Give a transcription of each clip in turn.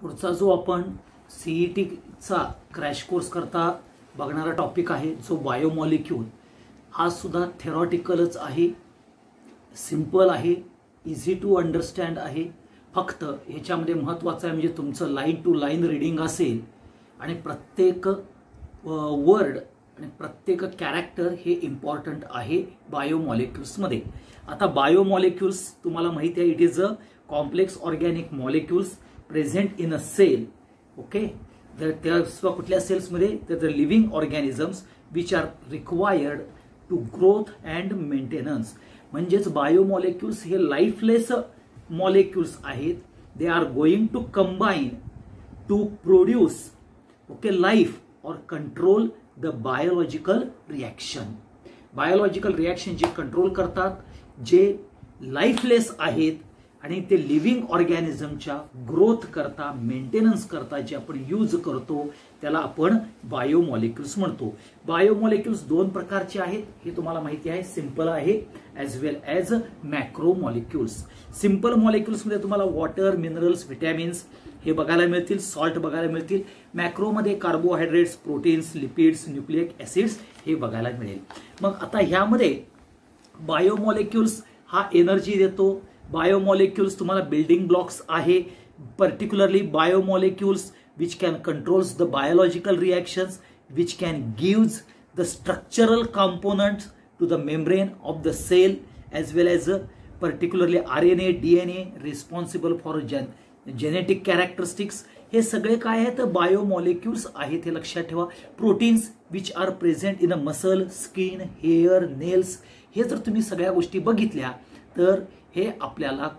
पुढचा जो आपण सीईटीचा क्रॅश कोर्स करता बघणारा टॉपिक आहे जो बायोमॉलिक्यूल। हा सुद्धा थेरॉटिकलच आहे, सिंपल आहे, इझी टू अंडरस्टँड आहे। फक्त ह्याच्यामध्ये महत्त्वाचं आहे म्हणजे तुमचं लाईन टू लाईन रीडिंग असेल आणि प्रत्येक वर्ड आणि प्रत्येक कॅरेक्टर हे इम्पॉर्टंट आहे बायोमॉलिक्युल्स मध्ये। आता बायोमॉलिक्युल्स तुम्हाला माहिती आहे, it is a complex organic molecules present in a cell. Okay, त्या कुठल्या सेल्स मध्ये तर the living organisms which are required to growth and maintenance. म्हणजेच बायोमॉलिक्युल्स हे लाईफलेस मॉलिक्युल्स आहेत। They are going to combine to produce life और control the biological reaction. Biological reaction जे control करतात, जे लाईफलेस आहेत आणि ते लिव्हिंग ऑर्गॅनिझमच्या ग्रोथ करता, मेंटेनन्स करता जे आपण यूज करतो त्याला आपण बायोमॉलिक्युल्स म्हणतो। बायोमॉलिक्युल्स दोन प्रकारचे आहेत हे तुम्हाला माहिती आहे, सिंपल आहे as well as macro molecules. Simple molecules मध्ये तुम्हाला वॉटर, मिनरल्स, व्हिटॅमिन्स हे बघायला मिळतील, सॉल्ट बघायला मिळतील। मॅक्रो मध्ये carbohydrates, proteins, lipids, nucleic acids हे बघायला मिळेल। मग आता ह्यामध्ये बायोमॉलिक्युल्स हा एनर्जी देतो। बायोमॉलिक्युल्स तुम्हाला बिल्डिंग ब्लॉक्स आहे, particularly biomolecules which can controls the biological reactions, which can gives the structural components to the membrane of the cell, as well as particularly RNA, DNA responsible for genetic characteristics। हे सगळे काय आहेत biomolecules आहेत, हे लक्षात ठेवा। Proteins which are present in a muscle, skin, hair, nails, हे जर तुम्ही सगळ्या गोष्टी बघितल्या तर हे आपल्याला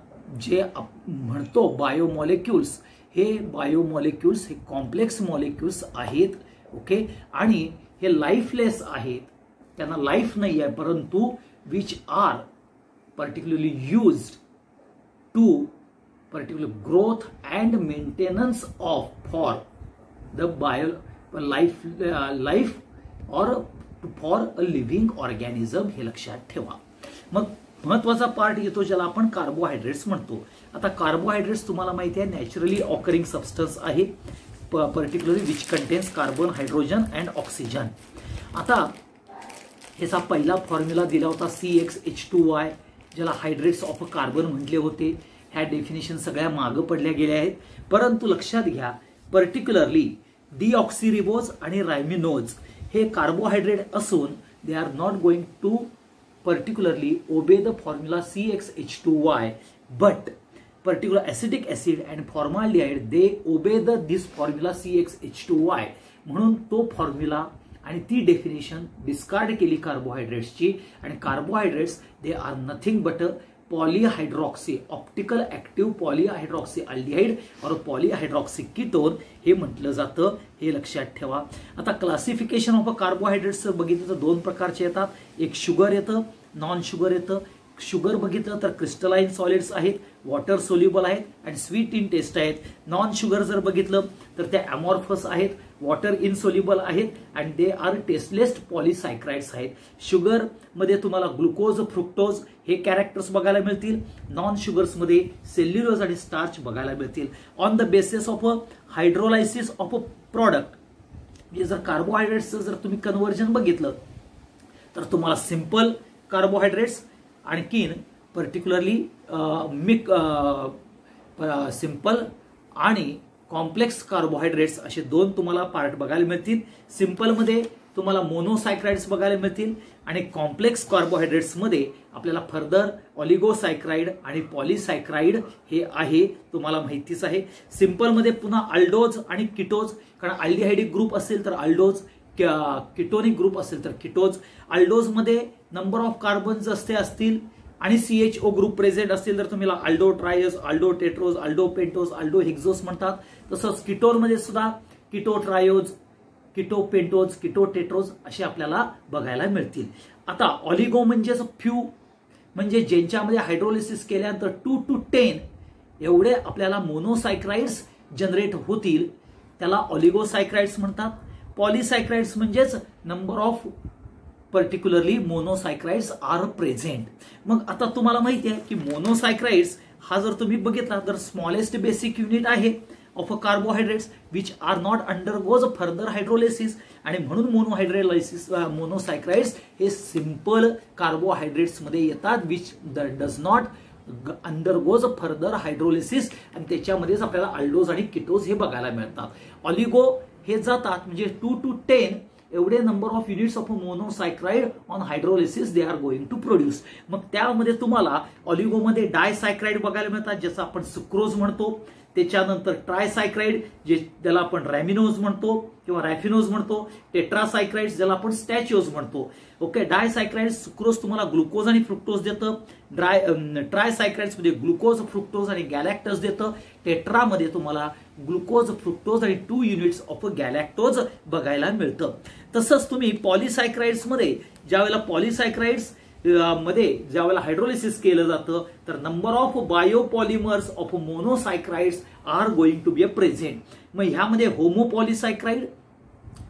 जे म्हणतो बायोमॉलिक्युल्स, हे बायोमॉलिक्युल्स हे कॉम्प्लेक्स मॉलिक्युल्स आहेत। ओके, आणि हे लाईफलेस आहेत, त्यांना लाईफ नाही आहे, परंतु which are particularly used to particular growth and maintenance of for the bio life और फॉर अ लिव्हिंग ऑर्गॅनिझम, हे लक्षात ठेवा। मग महत्वाचा पार्ट येतो ज्याला आपण कार्बोहायड्रेट्स म्हणतो। आता कार्बोहायड्रेट्स तुम्हाला माहिती आहे नॅचरली ऑकरिंग सबस्टन्स आहे, particularly which contains carbon, hydrogen and oxygen. आता ह्याचा पहिला फॉर्म्युला दिला होता CxH2y, ज्याला हायड्रेट्स ऑफ कार्बन म्हटले होते। ह्या डेफिनेशन सगळ्या मागे पडल्या गेल्या आहेत, परंतु लक्षात घ्या पर्टिक्युलरली डीऑक्सिरिबोज आणि रायमिनोज हे कार्बोहायड्रेट असून they are not going to particularly obey the formula CxH2y, but particular acetic acid and formaldehyde they obey this formula CxH2y। म्हणून तो फॉर्म्युला आणि ती डेफिनेशन डिस्कार्ड केली कार्बोहायड्रेट्सची, आणि carbohydrates they are nothing but polyhydroxy optical active polyhydroxy aldehyde और polyhydroxy ketone हे म्हटलं जातं, हे लक्षात ठेवा। आता क्लासिफिकेशन ऑफ कार्बोहायड्रेट्स बघितलं तर दोन प्रकारचे येतात, एक शुगर येतं, नॉन शुगर येतं। शुगर बघितलं तर क्रिस्टलाइन सॉलिड्स आहेत, वॉटर सोल्युबल आहेत अँड स्वीट इन टेस्ट आहेत। नॉन शुगर जर बघितलं तर त्या अमॉर्फस आहेत, वॉटर इनसोल्युबल आहेत अँड दे आर टेस्टलेस पॉलिसायक्राइड्स आहेत। शुगर मध्ये तुम्हाला ग्लुकोज, फ्रुक्टोज हे कॅरेक्टर्स बघायला मिळतील। नॉन शुगर्स मध्ये सेल्युलोज आणि स्टार्च बघायला मिळतील। On the basis of hydrolysis of a product, म्हणजे जर कार्बोहायड्रेट्सचं जर तुम्ही कन्व्हर्जन बघितलं तर तुम्हाला सिंपल कार्बोहायड्रेट्स आणखीन पर्टिक्युलरली सिंपल आणि कॉम्प्लेक्स कार्बोहायड्रेट्स असे दोन तुम्हाला पार्ट बघायला मिळतील। सिंपल मध्ये तुम्हाला मोनोसायक्राइड्स बघायला मिळतील आणि कॉम्प्लेक्स कार्बोहायड्रेट्स मध्ये आपल्याला फर्दर ऑलिगोसायक्राइड आणि पॉलिसायक्राइड हे आहे, तुम्हाला माहितीच आहे। सिंपल मध्ये पुन्हा अल्डोज आणि किटोज, कारण अल्डिहाइडिक ग्रुप असेल तर अल्डोज, किटोनिक ग्रुप असेल तर किटोज। अल्डोज मध्ये नंबर ऑफ कार्बन जास्त असतील आणि CHO ग्रुप प्रेझेंट असतील तर तुम्हाला अल्डो ट्रायस, अल्डो टेट्रोज, अल्डो पेंटोज, अल्डो हेक्झोस म्हणतात। तसंच किटोन मध्ये सुद्धा keto triose, keto pentose, keto tetrose असे आपल्याला बघायला मिळतील। आता ऑलिगो म्हणजेच फ्यू, म्हणजे ज्यांच्यामध्ये हायड्रोलिसिस केल्यानंतर 2 to 10 एवढे आपल्याला मोनोसायक्राइड्स जनरेट होतील, त्याला ऑलिगोसायक्राइड्स म्हणतात। पॉलिसायक्राइड्स म्हणजेच number of particularly monosaccharides are present. मग आता तुम्हाला माहिती आहे की मोनोसायक्राइड्स हा जर तुम्ही बघितला तर स्मॉलेस्ट बेसिक युनिट आहे of a carbohydrates which are not undergoes further hydrolysis, आणि म्हणून मोनोहायड्रोलायसिस मोनोसायक्राइड्स हे सिंपल कार्बोहायड्रेट्स मध्ये येतात which does not undergoes further hydrolysis, आणि त्याच्यामध्येच आपल्याला अल्डोज आणि किटोज हे बघायला मिळतात. ऑलिगो हे जातात म्हणजे 2 to 10 एवढे number of units of monosaccharide on hydrolysis they are going to produce. मग त्यामध्ये तुम्हाला ऑलिगोमध्ये डायसायक्राइड बघायला मिळतात ज्याचा आपण सुक्रोज म्हणतो, त्याच्यानंतर ट्रायसायक्राइड जे ज्याला आपण रॅमिनोज म्हणतो किंवा रॅफिनोज म्हणतो, टेट्रासायक्राइड्स ज्याला आपण स्टॅचिओज म्हणतो. ओके, डायसायक्राइड सुक्रोज तुम्हाला ग्लुकोज आणि फ्रुक्टोज देतं, ट्रायसायक्राइड्स मध्ये ग्लुकोज, फ्रुक्टोज आणि गॅलॅक्टोज देतं, टेट्रामध्ये तुम्हाला ग्लुकोज, फ्रुक्टोज आणि 2 युनिट्स ऑफ गॅलॅक्टोज बघायला मिळतं. तसंच तुम्ही पॉलिसायक्राइड्स मध्ये ज्यावेळेला पॉलिसायक्राइड्स मध्ये ज्यावेळेला हायड्रोलिसिस केलं जातं तर number of biopolymers of monosaccharides are going to be present. मग ह्यामध्ये होमोपॉलिसायक्राइड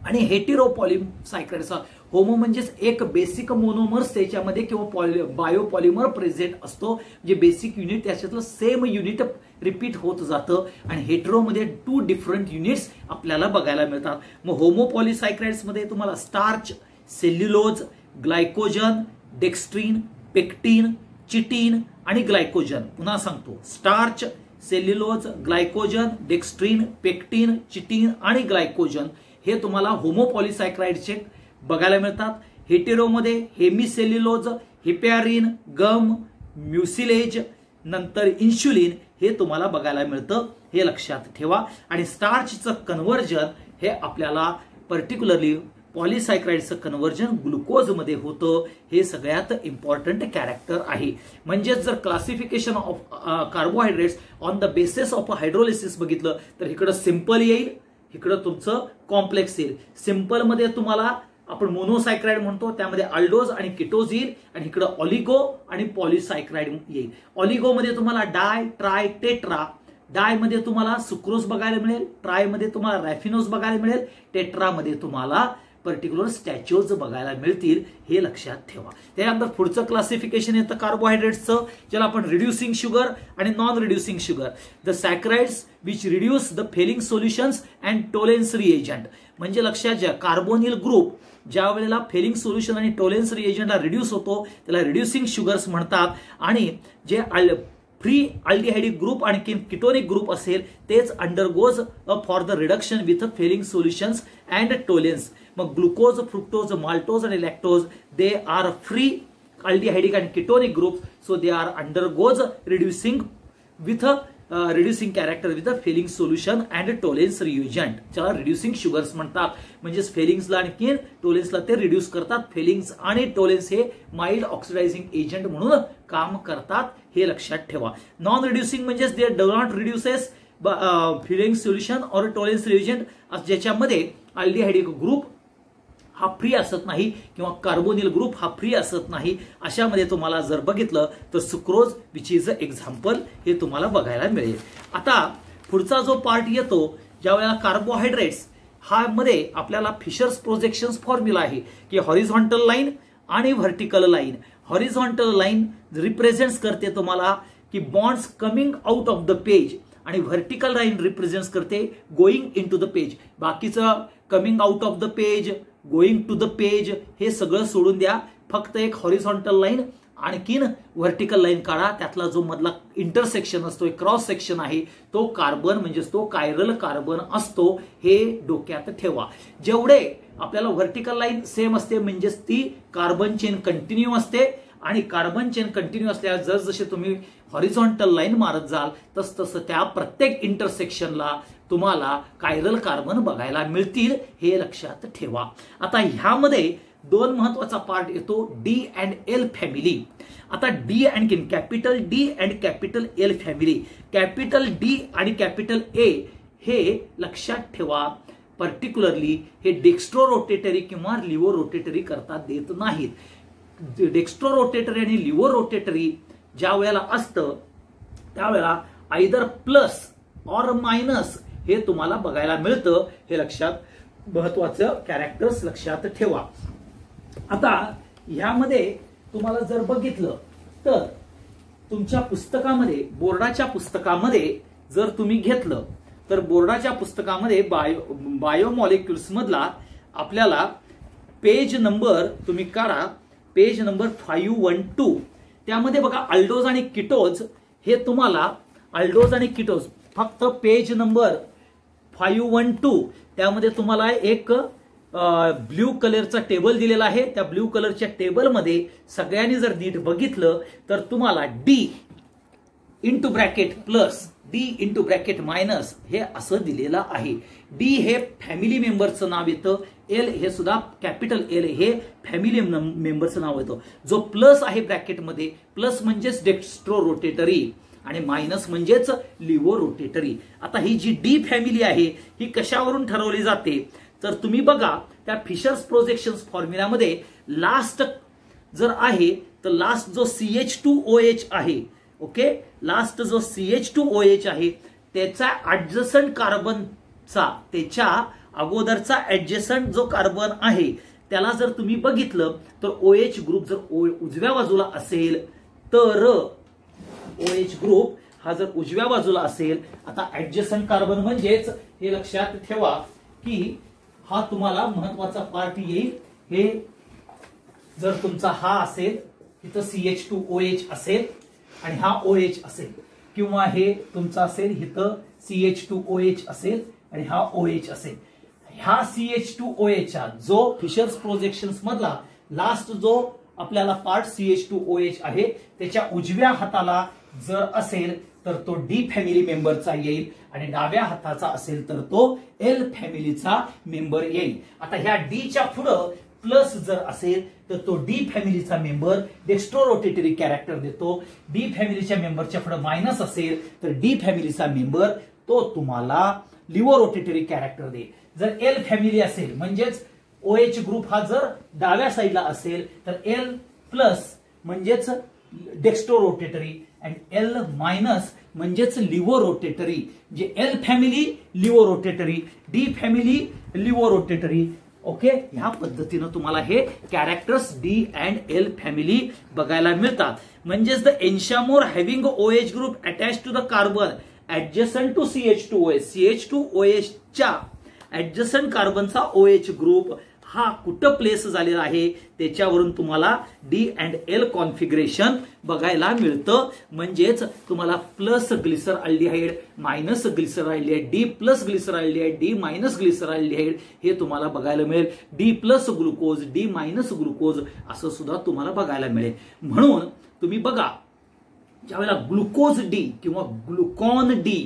आणि हेटेरोपॉलिसायक्राइड्स, होमो म्हणजेच एक बेसिक मोनोमर्स त्याच्यामध्ये किंवा बायोपॉलिमर प्रेझेंट असतो, म्हणजे बेसिक युनिट त्याच्यातलं सेम युनिट रिपीट होत जातं, आणि हेटेरोमध्ये 2 डिफरंट युनिट्स आपल्याला बघायला मिळतात. मग होमोपॉलिसायक्राइड्स मध्ये तुम्हाला स्टार्च, सेल्युलोज, ग्लायकोजन, डेक्स्ट्रीन, पेक्टिन, चिटीन आणि ग्लायकोजन. पुन्हा सांगतो, स्टार्च, सेल्युलोज, ग्लायकोजन, डेक्स्ट्रीन, पेक्टिन, चिटीन आणि ग्लायकोजन हे तुम्हाला होमोपॉलिसायक्राइडचे बघायला मिळतात. हेटेरोमध्ये हेमिसेल्युलोज, हिपॅरिन, गम, म्युसिलेज, नंतर इन्शुलिन हे तुम्हाला बघायला मिळतं, हे लक्षात ठेवा. आणि स्टार्चचं कन्व्हर्जन हे आपल्याला पर्टिक्युलरली पॉलिसायक्राइडचं कन्व्हर्जन ग्लुकोज मध्ये होतं, हे सगळ्यात इम्पॉर्टंट कॅरेक्टर आहे. म्हणजेच जर classification of carbohydrates on the basis of hydrolysis बघितलं तर इकडं सिंपल येईल, इकडं तुमचं कॉम्प्लेक्स येईल. सिंपल मध्ये तुम्हाला आपण मोनोसायक्राइड म्हणतो त्यामध्ये अल्डोज आणि किटोज येईल, आणि इकडं ऑलिगो आणि पॉलिसायक्राइड येईल. ऑलिगो मध्ये तुम्हाला डाय, ट्राय, टेट्रा, डाय मध्ये तुम्हाला सुक्रोज बघायला मिळेल, ट्राय मध्ये तुम्हाला रॅफिनोज बघायला मिळेल, टेट्रा मध्ये तुम्हाला पर्टिक्युलर स्टॅच्यूज बघायला मिळतील, हे लक्षात ठेवा. त्यानंतर पुढचं क्लासिफिकेशन येतं कार्बोहायड्रेट्सचं, ज्याला आपण रिड्युसिंग शुगर आणि non reducing sugar. The saccharides which reduce the Fehling solutions and Tollens reagent. म्हणजे लक्षात घ्या, कार्बोनिल ग्रुप ज्या वेळेला फेलिंग सोल्युशन आणि टोलेन्स रिएजंटला रिड्यूस होतो त्याला रिड्युसिंग शुगर्स म्हणतात, आणि जे फ्री अल्डिहाइडिक ग्रुप आणि किटोनिक ग्रुप असेल तेच undergoes for the reduction with Fehling solutions and Tollens. मग ग्लुकोज, फ्रुक्टोज, माल्टोज आणि lactose they are free aldehydic आणि ketonic group, so they are undergoes reducing with reducing character with Fehling solution and Tollens reagent, ज्याला reducing sugars म्हणतात. म्हणजे फेलिंग्सला आणि टोलेन्सला ते reduce करतात. Fehling's आणि टोलेन्स हे माइल्ड ऑक्सिडायझिंग एजंट म्हणून काम करतात, हे लक्षात ठेवा. नॉन रिड्युसिंग म्हणजेच they do not reduces Fehling solution और टोलेन्स रिएजंट, ज्याच्यामध्ये अल्डिहाइडिक ग्रुप हा फ्री असत नाही किंवा कार्बोनिल ग्रुप हा फ्री असत नाही. अशामध्ये तुम्हाला जर बघितलं तर sucrose which is a example हे तुम्हाला बघायला मिळेल. आता पुढचा जो पार्ट येतो ज्यावेळेला कार्बोहायड्रेट्स हा मध्ये आपल्याला फिशर्स प्रोजेक्शन फॉर्म्युला आहे की हॉरिझॉन्टल लाईन आणि vertical line. Horizontal line represents करते तुम्हाला की bonds coming out of the page, आणि व्हर्टिकल लाईन रिप्रेझेंट्स करते going in to the page. बाकीचं coming out of the page, going to the page हे सगळं सोडून द्या, फक्त एक हॉरिझॉन्टल लाईन आणखीन व्हर्टिकल लाईन काढा. त्यातला जो मधला इंटरसेक्शन असतो, क्रॉस सेक्शन आहे, तो कार्बन म्हणजेच तो कायरल कार्बन असतो, हे डोक्यात ठेवा. जेवढे आपल्याला व्हर्टिकल लाईन सेम असते म्हणजेच ती कार्बन चेन कंटिन्यू असते, आणि कार्बन चेन कंटिन्यू असल्यास जसजसे तुम्ही हॉरिझॉन्टल लाईन मारत जाल तसतसं त्या प्रत्येक इंटरसेक्शनला तुम्हाला कायरल कार्बन बघायला मिळतील, हे लक्षात ठेवा. आता ह्यामध्ये 2 महत्वाचा पार्ट येतो, डी अँड एल फॅमिली. आता D and capital D and capital L family. Capital D आणि कॅपिटल ए हे लक्षात ठेवा, पर्टिक्युलरली हे डेक्स्ट्रो रोटेटरी किंवा लिव्हो रोटेटरी करता देत नाहीत. डेक्स्ट्रो रोटेटरी आणि लिव्हो रोटेटरी ज्या वेळेला असतं त्यावेळेला आयदर प्लस ऑर मायनस हे तुम्हाला बघायला मिळतं, हे लक्षात महत्वाचं कॅरेक्टर्स लक्षात ठेवा. आता ह्यामध्ये तुम्हाला जर बघितलं तर तुमच्या पुस्तकामध्ये, बोर्डाच्या पुस्तकामध्ये जर तुम्ही घेतलं तर बोर्डाच्या पुस्तकामध्ये बायोमॉलिक्युल्स मधला आपल्याला पेज नंबर तुम्ही काढा, पेज नंबर 512. त्यामध्ये बघा अल्डोज आणि किटोज हे तुम्हाला अल्डोज आणि किटोज फक्त पेज नंबर 512 त्यामध्ये तुम्हाला एक ब्ल्यू कलरचा टेबल दिलेला आहे. त्या ब्ल्यू कलरच्या टेबलमध्ये सगळ्यांनी जर नीट बघितलं तर तुम्हाला D into bracket plus D into bracket minus हे असं दिलेलं आहे. डी हे फॅमिली मेंबरचं नाव येतं, एल हे सुद्धा कॅपिटल एल हे फॅमिली मेंबरचं नाव येतं. जो प्लस आहे ब्रॅकेटमध्ये, प्लस म्हणजेच डेक्स्ट्रो रोटेटरी आणि मायनस म्हणजेच लिव्हो रोटेटरी. आता ही जी डी फॅमिली आहे ही कशावरून ठरवली जाते तर तुम्ही बघा त्या फिशर्स प्रोजेक्शन्स फॉर्म्युलामध्ये लास्ट जर आहे तर लास्ट जो CH2OH आहे, ओके, लास्ट जो CH2OH आहे त्याचा ऍडजसंट कार्बनचा, त्याच्या अगोदरचा ऍडजसंट जो कार्बन आहे त्याला जर तुम्ही बघितलं तर OH ग्रुप जर उजव्या बाजूला असेल तर OH ग्रुप हा जर उजव्या बाजूला असेल, आता ऍडजसंट कार्बन म्हणजेच हे लक्षात ठेवा की हा तुम्हाला महत्वाचा पार्ट येईल. हे जर तुमचा हा असेल इथं CH2OH असेल आणि हा OH असेल, किंवा हे तुमचा असेल इथं CH2OH असेल आणि हा OH असेल. ह्या CH2OH चा जो फिशर्स प्रोजेक्शन्स मधला लास्ट जो आपल्याला पार्ट CH2OH आहे त्याच्या उजव्या हाताला जर असेल तर तो डी फॅमिली मेंबरचा येईल आणि डाव्या हाताचा असेल तर तो एल फॅमिलीचा मेंबर येईल. आता ह्या डी च्या पुढं प्लस जर असेल तर तो डी फॅमिलीचा मेंबर डेक्स्ट्रो रोटेटरी कॅरेक्टर देतो. डी फॅमिलीच्या मेंबरच्या पुढे मायनस असेल तर डी फॅमिलीचा मेंबर तो तुम्हाला लिव्हो रोटेटरी कॅरेक्टर देईल. जर एल फॅमिली असेल म्हणजेच OH ग्रुप हा जर डाव्या साईडला असेल तर एल प्लस म्हणजेच डेक्स्ट्रो रोटेटरी आणि एल मायनस म्हणजेच लिव्हो रोटेटरी. म्हणजे L family levo rotatory, D family levo rotatory. Okay, ह्या पद्धतीनं तुम्हाला हे characters D and L family बघायला मिळतात. म्हणजेच the enantiomer having OH group attach to the carbon adjacent to CH2OH, CH2OH च्या ऍडजसंट कार्बनचा OH ग्रुप हा कुठं प्लेस झालेला आहे त्याच्यावरून तुम्हाला डी अँड एल कॉन्फिगरेशन बघायला मिळतं. म्हणजेच तुम्हाला plus glyceraldehyde, minus glyceraldehyde, D plus glyceraldehyde, D minus glyceraldehyde हे तुम्हाला बघायला मिळेल. D plus glucose, D minus glucose असं सुद्धा तुम्हाला बघायला मिळेल. म्हणून तुम्ही बघा ज्यावेळेला ग्लुकोज डी किंवा ग्लुकॉन डी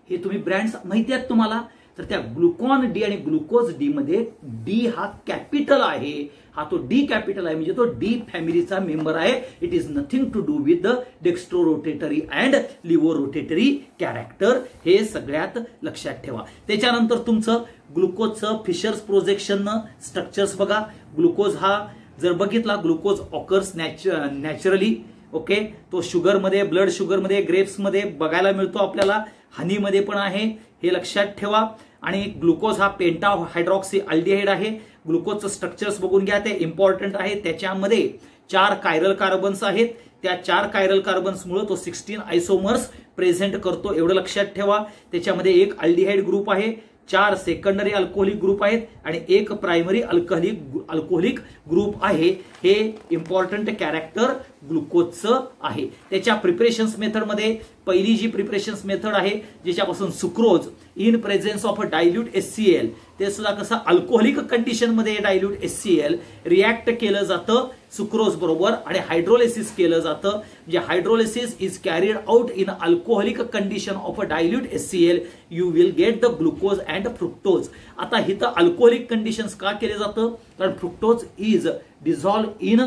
हे तुम्ही ब्रँड्स माहिती आहेत तुम्हाला, तर त्या ग्लुकॉन डी आणि ग्लुकोज डी मध्ये डी हा कॅपिटल आहे, हा तो डी कॅपिटल आहे म्हणजे तो डी फॅमिलीचा मेंबर आहे. It is nothing to do with the dextro rotatory and levo rotatory character. हे सगळ्यात लक्षात ठेवा. त्याच्यानंतर तुमचं ग्लुकोजचं फिशर्स प्रोजेक्शन स्ट्रक्चर्स बघा. ग्लुकोज हा जर बघितला, ग्लुकोज ऑकर्स नॅचरली, ओके, तो शुगरमध्ये, ब्लड शुगरमध्ये, ग्रेप्समध्ये बघायला मिळतो आपल्याला, हनीमध्ये पण आहे, हे लक्षात ठेवा. आणि ग्लुकोज हा पेंटा हायड्रॉक्सी अल्डिहाइड आहे. ग्लुकोजचं स्ट्रक्चर्स बघून घ्या, ते इम्पॉर्टंट आहे. त्याच्यामध्ये 4 कायरल कार्बन्स आहेत. त्या 4 कायरल कार्बन्समुळे तो 16 आयसोमर्स प्रेझेंट करतो, एवढं लक्षात ठेवा. त्याच्यामध्ये एक अल्डिहाइड ग्रुप आहे, 4 सेकंडरी अल्कोहोलिक ग्रुप आहेत आणि एक प्रायमरी अल्कोहोलिक ग्रुप आहे. हे इम्पॉर्टंट कॅरेक्टर ग्लुकोजचं आहे. त्याच्या प्रिपरेशन्स मेथडमध्ये पहिली जी प्रिपरेशन्स मेथड आहे ज्याच्यापासून sucrose in presence of a dilute HCl, ते सुद्धा कसं अल्कोहोलिक कंडिशन मध्ये डायल्यूट HCl रिॲक्ट केलं जातं सुक्रोज बरोबर आणि हायड्रोलिसिस केलं जातं. म्हणजे hydrolysis is carried out in alcoholic condition of a dilute HCl, you will get the glucose and fructose. आता इथं अल्कोहोलिक कंडिशन्स का केलं जातं, कारण fructose is dissolve in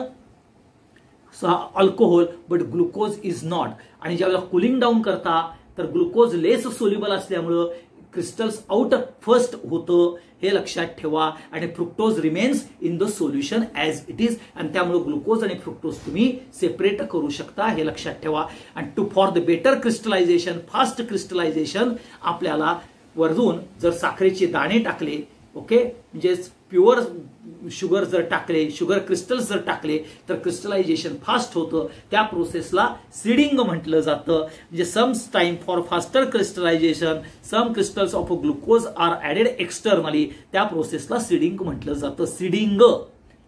alcohol but glucose is not. आणि ज्यावेळेला कुलिंग डाऊन करता तर ग्लुकोज लेस सोल्युबल असल्यामुळं क्रिस्टल्स आउट फर्स्ट होतं, हे लक्षात ठेवा. आणि fructose remains in the solution as it is, आणि त्यामुळे ग्लुकोज आणि फ्रुक्टोज तुम्ही सेपरेट करू शकता, हे लक्षात ठेवा. आणि to for the better crystallisation, fast crystallisation, आपल्याला वरून जर साखरेचे दाणे टाकले, ओके, म्हणजे प्युअर शुगर जर टाकले, शुगर क्रिस्टल्स जर टाकले तर क्रिस्टलायझेशन फास्ट होतं. त्या प्रोसेसला सीडिंग म्हटलं जातं. म्हणजे some time for faster crystallisation some crystals of glucose are added externally. त्या प्रोसेसला सीडिंग म्हटलं जातं. Seeding,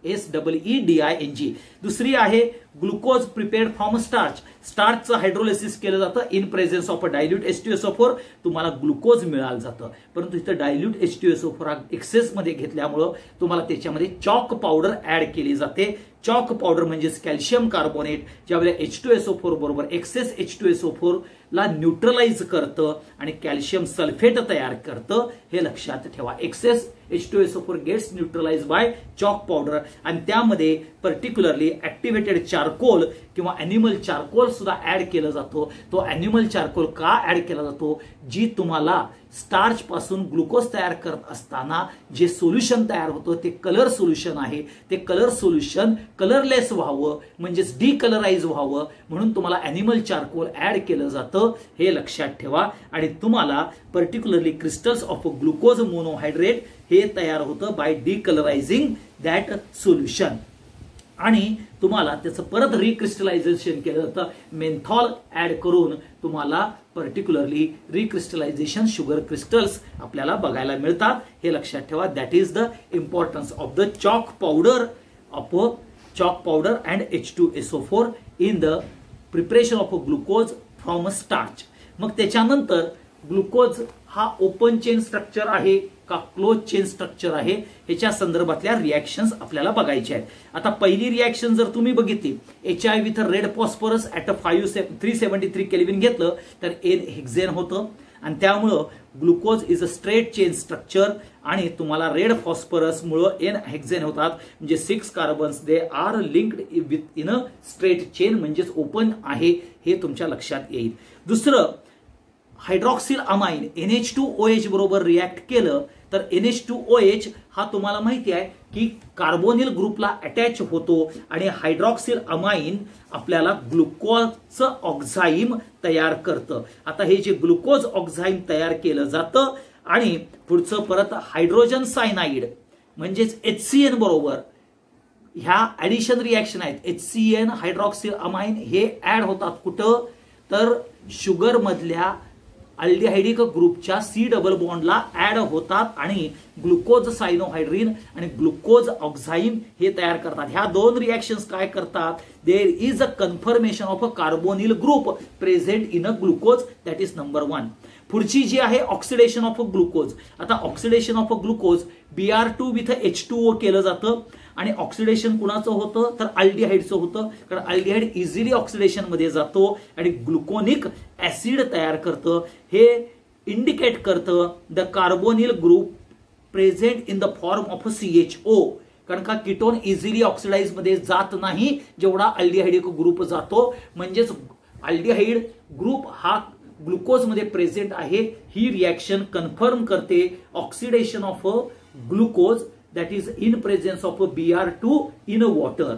SEEDING. दुसरी आहे ग्लुकोज प्रिपेअर्ड फ्रॉम स्टार्च. स्टार्चचं हायड्रोलिसिस केलं जातं in presence of a dilute H2SO4. तुम्हाला ग्लुकोज मिळालं जातं. परंतु इथं डायल्यूट H2SO4 एक्सेस मध्ये घेतल्यामुळं तुम्हाला त्याच्यामध्ये चॉक पावडर ऍड केली जाते. चॉक पावडर म्हणजेच कॅल्शियम कार्बोनेट ज्यावेळेला H2SO4 बरोबर एक्सेस H2SO4 ला न्यूट्रलाइज करतं आणि कॅल्शियम सल्फेट तयार करतं. हे लक्षात ठेवा. Excess H2SO4 gets neutralize by chalk powder. आणि त्यामध्ये पर्टिक्युलरली ऍक्टिव्हेटेड चारकोल किंवा अॅनिमल चारकोल सुद्धा ऍड केला जातो. तो अॅनिमल चारकोल का ऍड केला जातो? जी तुम्हाला स्टार्च पासून ग्लुकोज तयार करत असताना जे सोल्युशन तयार होतं ते कलर सोल्युशन आहे. ते कलर सोल्युशन कलरलेस व्हावं म्हणजेच डिकलराइज व्हावं म्हणून तुम्हाला अॅनिमल चारकोल ऍड केलं जातं. हे लक्षात ठेवा. आणि तुम्हाला पर्टिक्युलरली क्रिस्टल्स ऑफ ग्लुकोज मोनोहायड्रेट हे तयार होतं बाय डिकलरायझिंग दॅट सोल्युशन. आणि तुम्हाला त्याचं परत रिक्रिस्टलायझेशन केलं जातं मेन्थॉल ऍड करून. तुम्हाला पर्टिक्युलरली रिक्रिस्टलायझेशन शुगर क्रिस्टल्स आपल्याला बघायला मिळतात. हे लक्षात ठेवा. That is the importance of the chalk powder and H2SO4 in the preparation of glucose from starch. मग त्याच्यानंतर ग्लुकोज हा ओपन चेन स्ट्रक्चर आहे का क्लोज चेन स्ट्रक्चर आहे ह्याच्या संदर्भातल्या रिएक्शन्स आपल्याला बघायच्या आहेत. आता पहिली रिएक्शन जर तुम्ही बघितली HI with red phosphorus at 373 kelvin घेतलं तर N हेक्झेन होतं. आणि त्यामुळं glucose is a straight chain structure. आणि तुम्हाला रेड फॉस्फरस मुळे N हेक्झेन होतात. म्हणजे 6 carbons they are linked with in a straight chain म्हणजेच ओपन आहे. हे तुमच्या लक्षात येईल. दुसरं हायड्रॉक्सिल अमाइन NH2OH बरोबर रिॲक्ट केलं तर NH2OH हा तुम्हाला माहिती आहे की कार्बोनिल ग्रुपला अटॅच होतो आणि हायड्रॉक्सिल अमाइन आपल्याला ग्लुकोजचं ऑक्झाईम तयार करतं. आता हे जे ग्लुकोज ऑक्झाईम तयार केलं जातं आणि पुढचं परत हायड्रोजन सायनाइड म्हणजेच HCN बरोबर ह्या ऍडिशन रिॲक्शन आहेत. HCN हायड्रॉक्सिल अमाइन हे ऍड होतात कुठं तर शुगर मधल्या अल्डिहाइडिक ग्रुपच्या C डबल बॉन्डला ऍड होतात आणि ग्लुकोज सायनोहायड्रीन आणि ग्लुकोज ऑक्झाईम हे तयार करतात. ह्या दोन रिएक्शन्स काय करतात? There is a confirmation of a carbonyl group present in a glucose. That is number 1. पुढची जी आहे ऑक्सिडेशन ऑफ ग्लुकोज. आता oxidation of glucose Br2 with H2O केलं जातं. आणि ऑक्सिडेशन कुणाचं होतं तर अल्डिहाइडचं होतं. कारण अल्डिहाइड इझिली ऑक्सिडेशन मध्ये जातो आणि ग्लुकोनिक ऍसिड तयार करतं. हे इंडिकेट करतं the carbonyl group present in the form of CHO. कारण का कीटोन इझिली ऑक्सिडाइज मध्ये जात नाही जेवढा अल्डिहाइडिक ग्रुप जातो. म्हणजेच अल्डिहाइड ग्रुप हा ग्लुकोज मध्ये प्रेझेंट आहे. ही रिएक्शन कन्फर्म करते oxidation of glucose that is in presence of Br2 in water.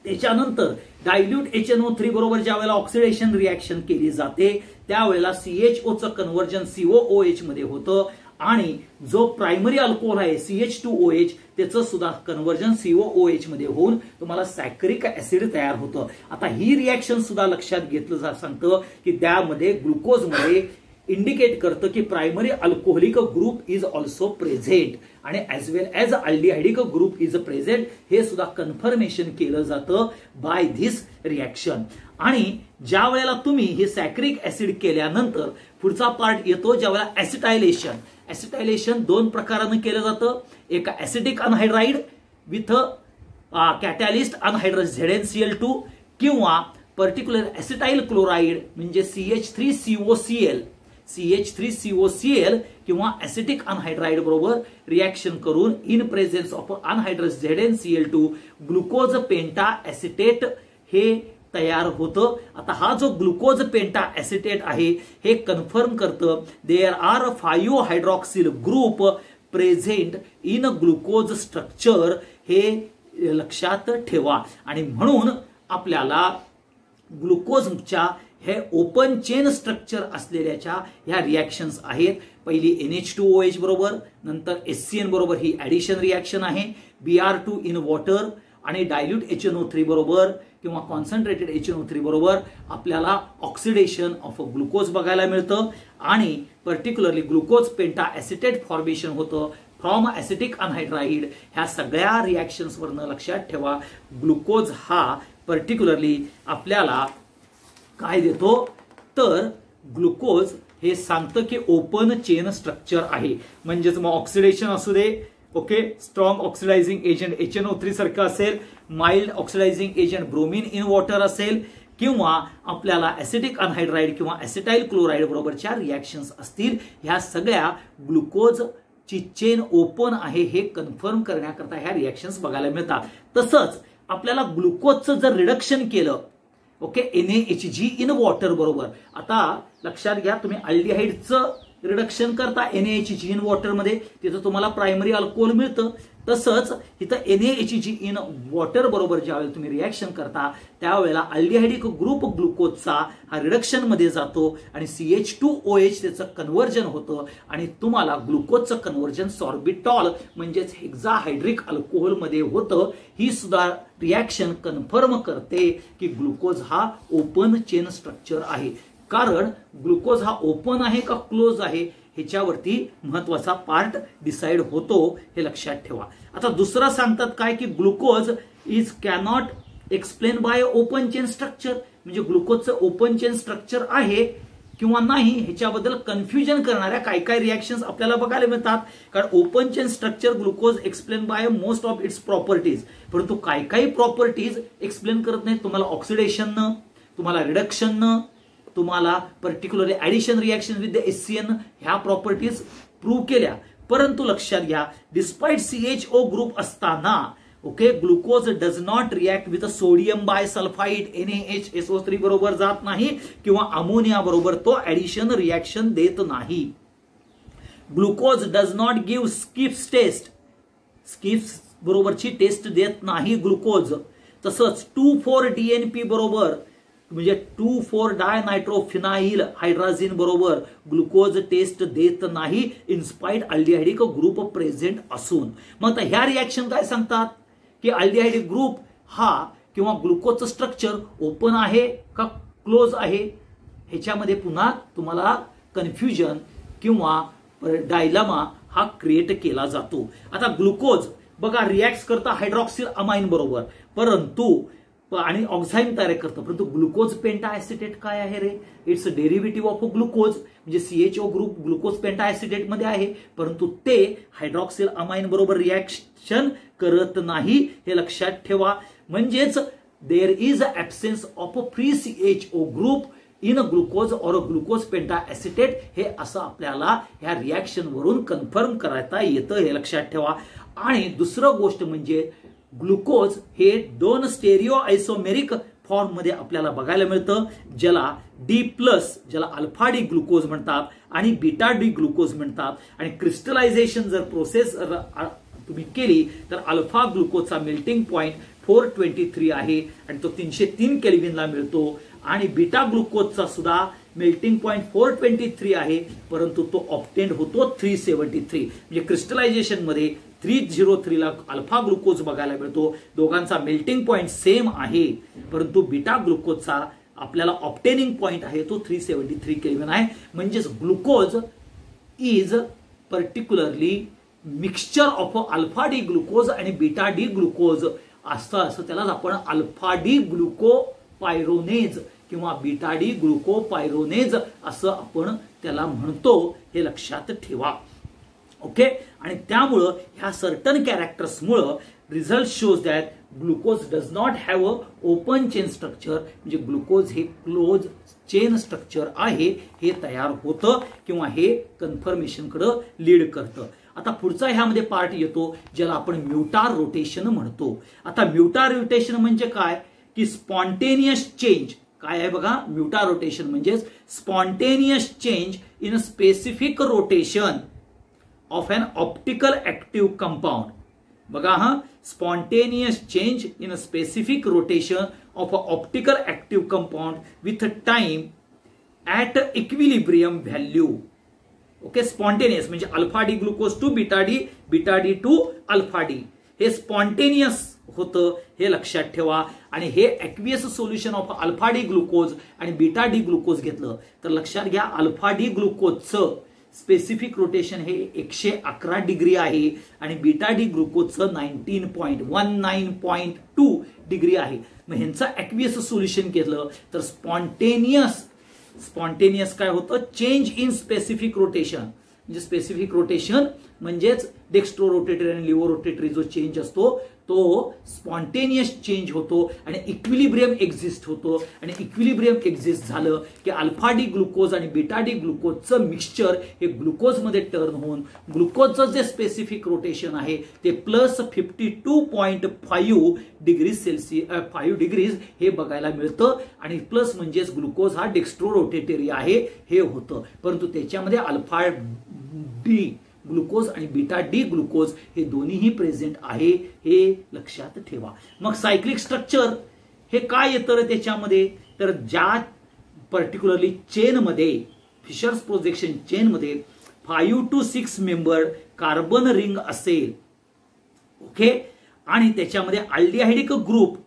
त्याच्यानंतर डायल्यूट HNO3 बरोबर ज्या वेळेला ऑक्सिडेशन रिएक्शन केली जाते त्यावेळेला CHO चं कन्व्हर्जन COOH मध्ये होतं आणि जो प्रायमरी अल्कोहोल आहे CH2OH त्याचं सुद्धा कन्व्हर्जन COOH मध्ये होऊन तुम्हाला सॅक्रिक ऍसिड तयार होतं. आता ही रिएक्शन सुद्धा लक्षात घेतलं सांगतं की त्यामध्ये ग्लुकोज मध्ये इंडिकेट करतं की primary alcoholic group is also present आणि as well as aldehydic group is present. हे सुद्धा कन्फर्मेशन केलं जातं बाय धिस रिएक्शन. आणि ज्या वेळेला तुम्ही हे सॅक्रिक ऍसिड केल्यानंतर पुढचा पार्ट येतो ज्या वेळेला ऍसिटायलेशन. ऍसिटायलेशन दोन प्रकारानं केलं जातं. एक acetic anhydride with catalyst anhydrous ZnCl2 किंवा पर्टिक्युलर ऍसिटाइल क्लोराइड म्हणजे CH3COCl किंवा ऍसिटिक अनहायड्राइड बरोबर रिएक्शन करून in presence of anhydrous ZnCl2 glucose penta acetate हे तयार होतं. आता हा जो ग्लुकोज पेंटा ऍसिटेट आहे हे कन्फर्म करतं there are 5 hydroxyl group present in glucose structure. हे लक्षात ठेवा. आणि म्हणून आपल्याला ग्लुकोजच्या हे ओपन चेन स्ट्रक्चर असलेल्याच्या ह्या रिॲक्शन्स आहेत. पहिली NH2OH बरोबर, नंतर HCN बरोबर ही ऍडिशन रिॲक्शन आहे. Br2 इन वॉटर आणि डायल्यूट HNO3 बरोबर किंवा कॉन्सन्ट्रेटेड HNO3 बरोबर आपल्याला ऑक्सिडेशन ऑफ ग्लुकोज बघायला मिळतं आणि पर्टिक्युलरली ग्लुकोज पेंटा ॲसिटेट फॉर्मेशन होतं फ्रॉम ॲसिटिक अनहायड्राइड. ह्या सगळ्या रिॲक्शन्स वरनं लक्षात ठेवा ग्लुकोज हा पर्टिक्युलरली आपल्याला काय देतो तर ग्लुकोज हे सांगतं की ओपन चेन स्ट्रक्चर आहे. म्हणजेच मग ऑक्सिडेशन असू दे, okay, strong oxidising agent HNO3 सारखं असेल, mild oxidising agent bromine in water असेल किंवा आपल्याला ॲसिटिक अनहायड्राइड किंवा ॲसिटाइल क्लोराइड बरोबरच्या रिॲक्शन्स असतील, ह्या सगळ्या ग्लुकोजची चेन ओपन आहे हे कन्फर्म करण्याकरता ह्या रिॲक्शन्स बघायला मिळतात. तसंच आपल्याला ग्लुकोजचं जर रिडक्शन केलं, ओके, NaHG इन वॉटर बरोबर, आता लक्षात घ्या तुम्ही अल्डिहाइडचं रिडक्शन करता NaHG इन वॉटर मध्ये, तिथं तुम्हाला प्रायमरी अल्कोहोल मिळतं. तसंच इथं NaHG इन वॉटर बरोबर ज्यावेळेला तुम्ही रिॲक्शन करता त्यावेळेला अल्डिहाइडिक ग्रुप ग्लुकोजचा हा रिडक्शन मध्ये जातो आणि CH2OH त्याचं कन्व्हर्जन होतं आणि तुम्हाला ग्लुकोजचं कन्व्हर्जन सॉर्बिटॉल म्हणजेच हेक्साहायड्रिक अल्कोहोल मध्ये होतं. ही सुद्धा रिॲक्शन कन्फर्म करते की ग्लुकोज हा ओपन चेन स्ट्रक्चर आहे. कारण ग्लुकोज हा ओपन आहे का क्लोज आहे ह्याच्यावरती महत्वाचा पार्ट डिसाइड होतो, हे लक्षात ठेवा. आता दुसरा सांगतात काय की glucose is cannot explain by open chain structure. म्हणजे ग्लुकोजचं ओपन चेन स्ट्रक्चर आहे किंवा नाही ह्याच्याबद्दल कन्फ्युजन करणाऱ्या काय काय रिॲक्शन्स आपल्याला बघायला मिळतात. कारण open chain structure glucose explain by most of its properties, परंतु काय काही प्रॉपर्टीज एक्सप्लेन करत नाहीत. तुम्हाला ऑक्सिडेशननं, तुम्हाला रिडक्शननं, तुम्हाला particularly addition reaction with the HCN ह्या प्रॉपर्टीज प्रूव्ह केल्या. परंतु लक्षात घ्या डिस्पाइट CHO ग्रुप असताना, okay, glucose does not react with sodium bi sulphide NaHSO3 बरोबर जात नाही किंवा अमोनिया बरोबर तो ऍडिशन रिॲक्शन देत नाही. Glucose does not give Schiff's test, Schiff's बरोबरची टेस्ट देत नाही ग्लुकोज. तसंच 2,4-DNP बरोबर म्हणजे 2,4-डायनायट्रोफिनाइल हायड्राझिन बरोबर ग्लुकोज टेस्ट देत नाही इन्स्पाइट अल्डिहाइडिक ग्रुप प्रेझेंट असून. मग आता ह्या रिॲक्शन काय सांगतात की अल्डिहाइडिक ग्रुप हा किंवा ग्लुकोजचं स्ट्रक्चर ओपन आहे का क्लोज आहे ह्याच्यामध्ये पुन्हा तुम्हाला कन्फ्युजन किंवा डायलमा हा क्रिएट केला जातो. आता ग्लुकोज बघा रिॲक्ट करता हायड्रॉक्सिल अमाइन बरोबर, परंतु आणि ऑक्झाईम तयार करतं, परंतु ग्लुकोज पेंटा ॲसिटेट काय आहे रे, इट्स डेरिव्हेटिव्ह ऑफ ग्लुकोज. म्हणजे CHO ग्रुप ग्लुकोज पेंटा ॲसिटेट मध्ये आहे, परंतु ते हायड्रॉक्सिल अमाइन बरोबर रिॲक्शन करत नाही, हे लक्षात ठेवा. म्हणजेच there is a absence of free CHO group in glucose और ग्लुकोज पेंटा ॲसिटेट, हे असं आपल्याला ह्या रिॲक्शन वरून कन्फर्म करता येतं, हे लक्षात ठेवा. आणि दुसरं गोष्ट म्हणजे ग्लुकोज हे 2 स्टेरिओ आयसोमेरिक फॉर्म मध्ये आपल्याला बघायला मिळतं, ज्याला D+, ज्याला अल्फा डी ग्लुकोज म्हणतात आणि बीटा डी ग्लुकोज म्हणतात. आणि क्रिस्टलायझेशन जर प्रोसेस तुम्ही केली तर अल्फा ग्लुकोजचा मेल्टिंग पॉइंट 423 आहे आणि तो 303 केल्व्हिनला मिळतो आणि बीटा ग्लुकोजचा सुद्धा मेल्टिंग पॉइंट 423 आहे, परंतु तो ऑप्टेंड होतो 373. म्हणजे क्रिस्टलायझेशन मध्ये 303 ला अल्फा ग्लुकोज बघायला मिळतो. दोघांचा मेल्टिंग पॉइंट सेम आहे, परंतु बीटा ग्लुकोजचा आपल्याला ऑप्टेनिंग पॉइंट आहे तो 373 केल्व्हिन आहे. म्हणजेच glucose is particularly mixture of alpha D glucose आणि बीटा डी ग्लुकोज असं त्याला आपण अल्फा डी ग्लुकोपायरोनेज किंवा बीटा डी ग्लुकोपायरोनेज असं आपण त्याला म्हणतो, हे लक्षात ठेवा. ओके, आणि त्यामुळं ह्या सर्टन कॅरेक्टर्समुळं result shows that glucose does not have a open chain structure. म्हणजे ग्लुकोज हे क्लोज चेन स्ट्रक्चर आहे हे तयार होतं किंवा हे कन्फर्मेशनकडे लीड करतं. आता पुढचा ह्यामध्ये पार्ट येतो ज्याला आपण म्युटार रोटेशन म्हणतो. आता म्युटार रोटेशन म्हणजे काय की स्पॉन्टेनियस चेंज काय आहे बघा. म्युटार रोटेशन म्हणजे spontaneous change in a specific rotation of an optical active compound. बघा हा, spontaneous change in a specific rotation of a optical active compound with time at equilibrium value. Okay, spontaneous म्हणजे alpha D glucose to beta D to alpha D, हे spontaneous होतं, हे लक्षात ठेवा. आणि हे aqueous solution of alpha D glucose आणि beta D glucose घेतलं तर लक्षात घ्या, अल्फा डी ग्लुकोजचं स्पेसिफिक रोटेशन हे 111 डिग्री आहे आणि बीटा डी ग्लुकोजचं 19.2 डिग्री आहे. मग ह्यांचं ऍक्वियस सोल्युशन घेतलं तर स्पॉन्टेनियस काय होतं, चेंज इन स्पेसिफिक रोटेशन. म्हणजे स्पेसिफिक रोटेशन म्हणजेच डेक्स्ट्रो रोटेटरी आणि लिव्हो रोटेटरी जो चेंज असतो तो स्पॉन्टेनियस चेंज होतो आणि इक्विलिब्रियम एक्झिस्ट होतो. आणि इक्विलिब्रियम एक्झिस्ट झालं की अल्फा डी ग्लुकोज आणि बीटा डी ग्लुकोजचं मिक्सचर हे ग्लुकोजमध्ये टर्न होऊन ग्लुकोजचं जे स्पेसिफिक रोटेशन आहे ते प्लस 52.5 डिग्री सेल्सिअस 5 डिग्रीज हे बघायला मिळतं. आणि प्लस म्हणजेच ग्लुकोज हा डेक्स्ट्रो रोटेटरी आहे हे होतं. परंतु त्याच्यामध्ये अल्फा डी ग्लुकोज आणि बीटा डी ग्लुकोज हे दोन्हीही प्रेझेंट आहे, हे लक्षात ठेवा. मग सायक्लिक स्ट्रक्चर हे काय येतं त्याच्यामध्ये, तर ज्या पर्टिक्युलरली चेनमध्ये फिशर्स प्रोजेक्शन चेनमध्ये 5 to 6 मेंबर कार्बन रिंग असेल, ओके, आणि त्याच्यामध्ये अल्डिहाइडिक ग्रुप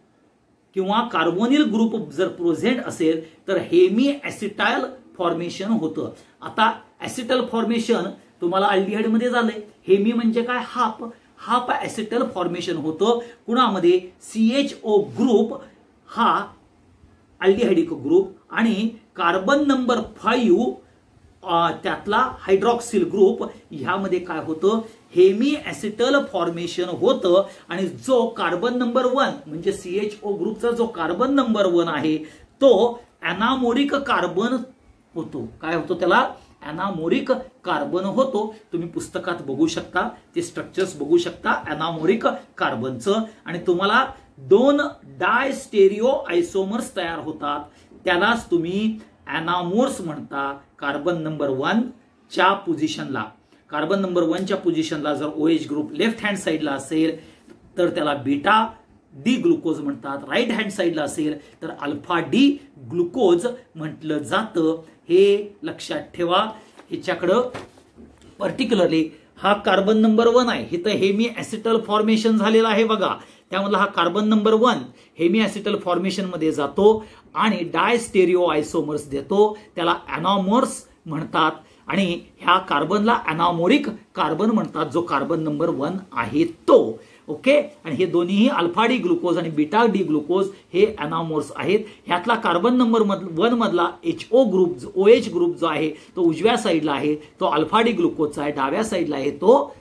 किंवा कार्बोनिल ग्रुप जर प्रेझेंट असेल तर हेमी ऍसिटाइल फॉर्मेशन होतं. आता ऍसिटल फॉर्मेशन तुम्हाला अल्डिहाइड मध्ये झालंय, हेमी म्हणजे काय, हाफ ऍसिटल फॉर्मेशन होतं. कुणामध्ये, CHO ग्रुप हा अल्डिहाइडिक ग्रुप आणि कार्बन नंबर 5 त्यातला हायड्रॉक्सिल ग्रुप, ह्यामध्ये काय होतं, हेमी ऍसिटल फॉर्मेशन होतं. आणि जो कार्बन नंबर 1 म्हणजे CHO ग्रुपचा जो कार्बन नंबर 1 आहे तो अनामोरिक कार्बन होतो. काय होतो त्याला, अनामोरिक कार्बन होतो. तुम्ही पुस्तकात बघू शकता, ते स्ट्रक्चर्स बघू शकता अनामोरिक कार्बनचं. आणि तुम्हाला 2 डायस्टेरिओ आयसोमर्स तयार होतात, त्यालाच तुम्ही अनामोर्स म्हणता. कार्बन नंबर 1 च्या पोझिशनला, कार्बन नंबर 1 च्या पोझिशनला जर OH ग्रुप लेफ्ट हँड साइडला असेल तर त्याला बीटा डी ग्लुकोज म्हणतात, राईट हँड साइडला असेल तर अल्फा डी ग्लुकोज म्हटलं जातं. हे लक्षात ठेवा. ह्याच्याकडं पर्टिक्युलरली हा कार्बन नंबर 1 आहे, इथं हेमी ऍसिटल फॉर्मेशन झालेला आहे बघा, त्यामधला हा कार्बन नंबर 1 हेमी ऍसिटल फॉर्मेशन मध्ये जातो आणि डायस्टेरिओ आयसोमर्स देतो, त्याला अनामोर्स म्हणतात. आणि ह्या कार्बनला अनामोरिक कार्बन म्हणतात, जो कार्बन नंबर 1 आहे तो. ओके, आणि हे दोन्हीही अल्फा डी ग्लुकोज आणि बीटा डी ग्लुकोज हे अनामोर्स आहेत. ह्यातला कार्बन नंबर 1 मधला HO ग्रुप, OH ग्रुप जो आहे तो उजव्या साईडला आहे, तो अल्फा डी ग्लुकोजचा आहे. डाव्या साईडला आहे तो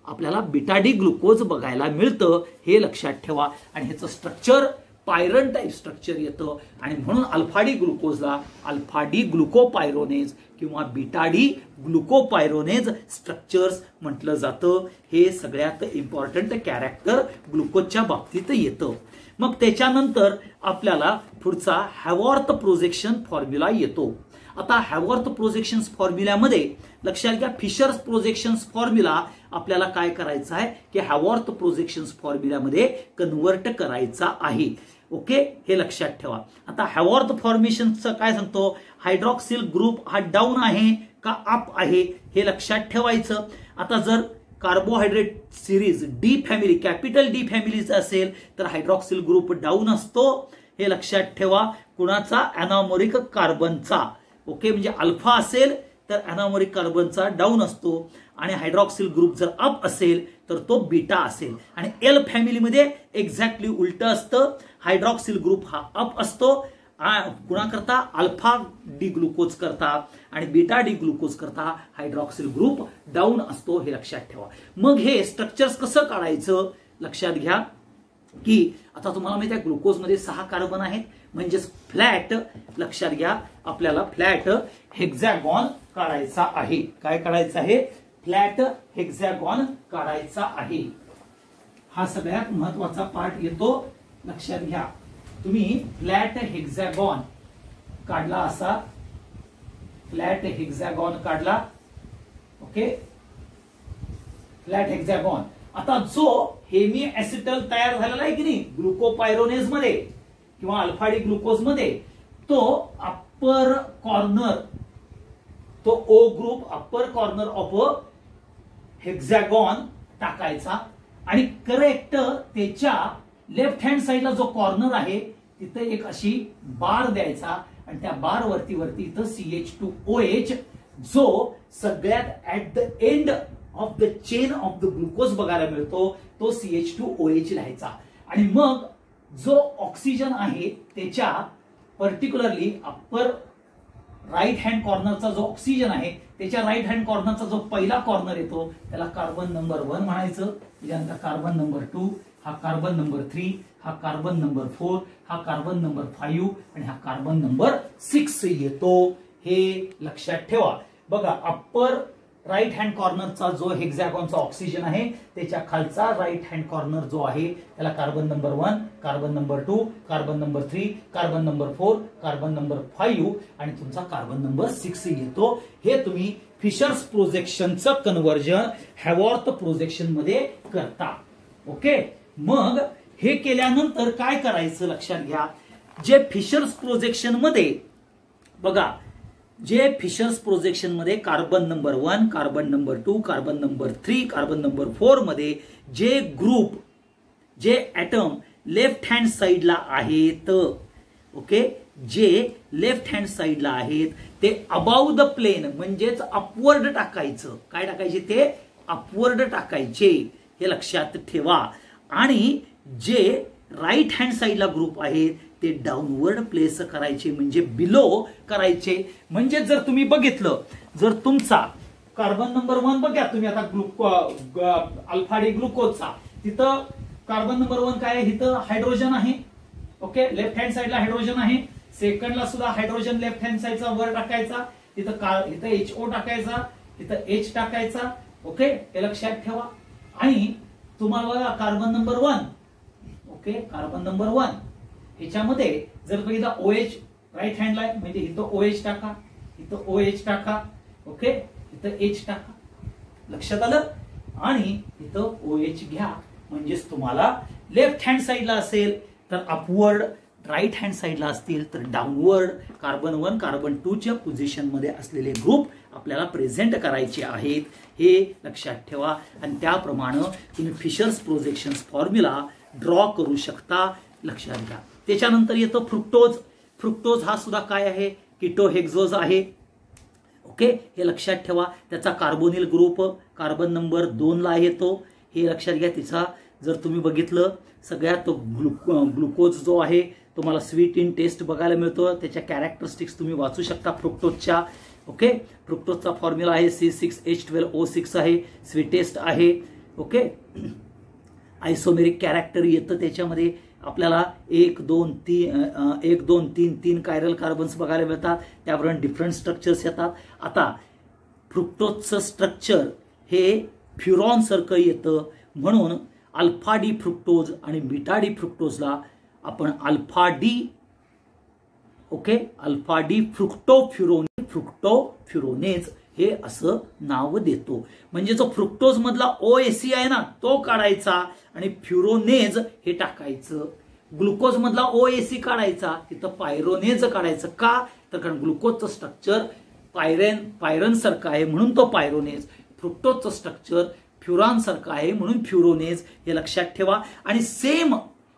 आपल्याला बीटा डी ग्लुकोज बघायला मिळतं, हे लक्षात ठेवा. आणि ह्याचं स्ट्रक्चर पायरन टाइप स्ट्रक्चर येतं आणि म्हणून अल्फा डी ग्लुकोजला अल्फा डी ग्लुकोपायरोनेज किंवा बीटा डी ग्लुकोपायरोनेज स्ट्रक्चर्स म्हटलं जातं. हे सगळ्यात इम्पॉर्टंट कॅरेक्टर ग्लुकोजच्या बाबतीत येतं. मग त्याच्यानंतर आपल्याला पुढचा हॅवॉर्थ प्रोजेक्शन फॉर्म्युला येतो. आता हॅवॉर्थ प्रोजेक्शन फॉर्म्युल्यामध्ये लक्षात घ्या, फिशर्स प्रोजेक्शन फॉर्म्युला आपल्याला काय करायचा आहे की हॅवॉर्थ प्रोजेक्शन फॉर्म्युल्यामध्ये कन्वर्ट करायचा आहे. ओके, हे लक्षात ठेवा. आता हॅवॉर्थ फॉर्मेशनचं काय सांगतो, हायड्रॉक्सिल ग्रुप हा डाऊन आहे का अप आहे हे लक्षात ठेवायचं. आता जर carbohydrate series D family, capital D फॅमिलीचा असेल तर हायड्रॉक्सिल ग्रुप डाऊन असतो, हे लक्षात ठेवा. कुणाचा, अनामोरिक कार्बनचा. ओके, म्हणजे अल्फा असेल तर अनामोरिक कार्बनचा डाऊन असतो आणि हायड्रॉक्सिल ग्रुप जर अप असेल तर तो बीटा असेल. आणि एल फॅमिलीमध्ये एक्झॅक्टली उलट असतं, हायड्रॉक्सिल ग्रुप हा अप असतो कुणा करता, अल्फा डी ग्लुकोज करता, आणि बीटा डी ग्लुकोज करता हायड्रॉक्सिल ग्रुप डाऊन असतो, हे लक्षात ठेवा. मग हे स्ट्रक्चर्स कसं काढायचं लक्षात घ्या की आता तुम्हाला माहिती आहे ग्लुकोजमध्ये 6 कार्बन आहेत, म्हणजेच फ्लॅट, लक्षात घ्या आपल्याला फ्लॅट हेक्झॅगॉन काढायचा आहे. काय काढायचं आहे, फ्लॅट हेक्झॅगॉन काढायचा आहे. हा सगळ्यात महत्वाचा पार्ट येतो, लक्षात घ्या. तुम्ही फ्लॅट हेक्झॅगॉन काढला, असा फ्लॅट हेक्झॅगॉन काढला. ओके, फ्लॅट हेक्झॅगॉन आता जो हेमी ऍसिटल तयार झालेला आहे की नाही ग्लुकोपायरोनेज मध्ये किंवा अल्फा डी ग्लुकोज मध्ये, तो अप्पर कॉर्नर, तो O group upper corner of a hexagon टाकायचा आणि करेक्ट त्याच्या लेफ्ट हँड साइडला जो कॉर्नर आहे तिथे एक अशी बार द्यायचा आणि त्या बार वरती इथं CH2OH जो सगळ्यात at the end of the chain of the glucose बघायला मिळतो तो CH2OH लिहायचा. आणि मग जो ऑक्सिजन आहे त्याच्या पर्टिक्युलरली अप्पर राईट हँड कॉर्नरचा जो ऑक्सिजन आहे त्याच्या राईट हँड कॉर्नरचा जो पहिला कॉर्नर येतो त्याला कार्बन नंबर 1 म्हणायचं. त्याच्यानंतर कार्बन नंबर 2, हा कार्बन नंबर 3, हा कार्बन नंबर 4, हा कार्बन नंबर 5 आणि हा कार्बन नंबर 6 येतो. हे लक्षात ठेवा. बघा अप्पर राईट हँड कॉर्नरचा जो हेक्झॅगॉनचा ऑक्सिजन आहे त्याच्या खालचा राईट हँड कॉर्नर जो आहे त्याला carbon number 1, carbon number 2, carbon number 3, carbon number 4, carbon number 5 आणि तुमचा कार्बन नंबर 6 येतो. हे तुम्ही फिशर्स प्रोजेक्शनचं कन्व्हर्जन हॅवॉर्थ प्रोजेक्शन मध्ये करता. ओके. मग हे केल्यानंतर काय करायचं लक्षात घ्या. जे फिशर्स प्रोजेक्शन मध्ये बघा, जे फिशर्स प्रोजेक्शन मध्ये carbon number 1, carbon number 2, carbon number 3, carbon number 4 मध्ये जे ग्रुप, जे ऍटम लेफ्ट हँड साइडला आहेत, ओके, जे लेफ्ट हँड साइडला आहेत ते अबाव द प्लेन म्हणजेच अपवर्ड टाकायचं. काय टाकायचे? ते अपवर्ड टाकायचे. हे लक्षात ठेवा. आणि जे राईट हँड साइडला ग्रुप आहेत ते डाऊनवर्ड प्लेस करायचे म्हणजे बिलो करायचे. म्हणजे जर तुम्ही बघितलं, जर तुमचा कार्बन नंबर 1 बघा तुम्ही आता अल्फा डी ग्लुकोजचा, तिथं कार्बन नंबर 1 काय आहे? इथं हायड्रोजन आहे. ओके. लेफ्ट हँड साइडला हायड्रोजन आहे. सेकंडला सुद्धा हायड्रोजन लेफ्ट हँड साइडचा वर टाकायचा. इथं HO टाकायचा, इथं H टाकायचा. ओके. हे लक्षात ठेवा. आणि तुम्हाला बघा carbon number 1, okay, carbon number 1 ह्याच्यामध्ये जर बघितलं OH राईट हँडला आहे म्हणजे इथं OH टाका, इथं OH टाका. ओके. इथं H टाका. लक्षात आलं. आणि इथं OH घ्या. म्हणजेच तुम्हाला लेफ्ट हँड साइडला असेल तर अपवर्ड, राईट हँड साइडला असतील तर डाऊनवर्ड कार्बन 1, कार्बन 2 च्या पोझिशन मध्ये असलेले ग्रुप आपल्याला प्रेझेंट करायचे आहेत. हे लक्षात ठेवा. आणि त्याप्रमाणे तुम्ही फिशर्स प्रोजेक्शन फॉर्म्युला ड्रॉ करू शकता. लक्षात घ्या. त्याच्यानंतर येतो फ्रुक्टोज. फ्रुक्टोज हा सुद्धा काय आहे? कीटोहेक्झोज आहे. ओके. हे लक्षात ठेवा. त्याचा कार्बोनिल ग्रुप कार्बन नंबर 2 ला येतो. हे लक्षात घ्या. तिचा जर तुम्ही बघितलं सगळ्यात ग्लुकोज जो आहे तुम्हाला स्वीट इन टेस्ट बघायला मिळतो. त्याच्या कॅरेक्टरिस्टिक्स तुम्ही वाचू शकता फ्रुक्टोजच्या. ओके. फ्रुक्टोजचा फॉर्म्युला आहे C6H12O6 आहे. स्वीटेस्ट आहे. ओके. आयसोमेरिक कॅरेक्टर येतं त्याच्यामध्ये. आपल्याला 1, 2, 3 कायरल कार्बन्स बघायला मिळतात. त्याबरोबर डिफरंट स्ट्रक्चर्स येतात. आता फ्रुक्टोजचं स्ट्रक्चर हे फ्युरॉन सारखं येतं. म्हणून अल्फा डी फ्रुक्टोज आणि बीटा डी फ्रुक्टोजला आपण alpha D, okay, alpha D fructofuranose हे असं नाव देतो. म्हणजे जो फ्रुक्टोज मधला OAC आहे ना तो काढायचा आणि फ्युरोनेज हे टाकायचं. ग्लुकोज मधला OAC काढायचा, तिथं पायरोनेज काढायचं. का? तर कारण ग्लुकोजचं स्ट्रक्चर पायरन सारखं आहे म्हणून तो पायरोनेज. फ्रुक्टोजचं स्ट्रक्चर फ्युरॉन सारखं आहे म्हणून फ्युरोनेज. हे लक्षात ठेवा. आणि सेम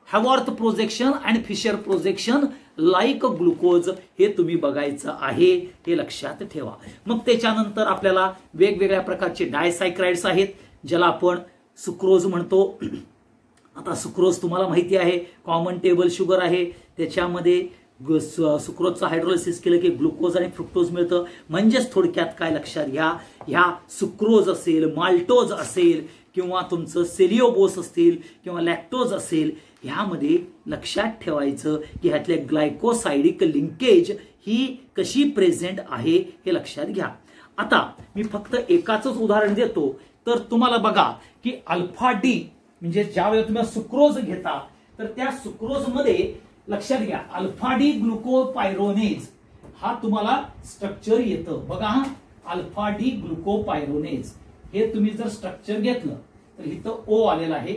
हॅवॉर्थ प्रोजेक्शन आणि फिशर प्रोजेक्शन लाईक ग्लुकोज हे तुम्ही बघायचं आहे. हे लक्षात ठेवा. मग त्याच्यानंतर आपल्याला वेगवेगळ्या प्रकारचे डायसायक्राइड्स आहेत ज्याला आपण सुक्रोज म्हणतो. आता सुक्रोज तुम्हाला माहिती आहे कॉमन टेबल शुगर आहे. त्याच्यामध्ये सुक्रोजचं हायड्रोलिसिस केलं की ग्लुकोज आणि फ्रुक्टोज मिळतं. म्हणजेच थोडक्यात काय लक्षात घ्या, ह्या सुक्रोज असेल, माल्टोज असेल किंवा तुमचं सेलिओबोस असतील किंवा लॅक्टोज असेल, ह्यामध्ये लक्षात ठेवायचं की ह्यातले ग्लायकोसाइडिक लिंकेज ही कशी प्रेझेंट आहे हे लक्षात घ्या. आता मी फक्त एकाच उदाहरण देतो. तर तुम्हाला बघा की अल्फा डी म्हणजे ज्यावेळेला तुम्ही सुक्रोज घेता तर त्या सुक्रोज मध्ये लक्षात घ्या अल्फा डी ग्लुकोपायरोनेज हा तुम्हाला स्ट्रक्चर येतं. बघा हा अल्फा डी ग्लुकोपायरोनेज हे तुम्ही जर स्ट्रक्चर घेतलं तर इथं ओ आलेला आहे,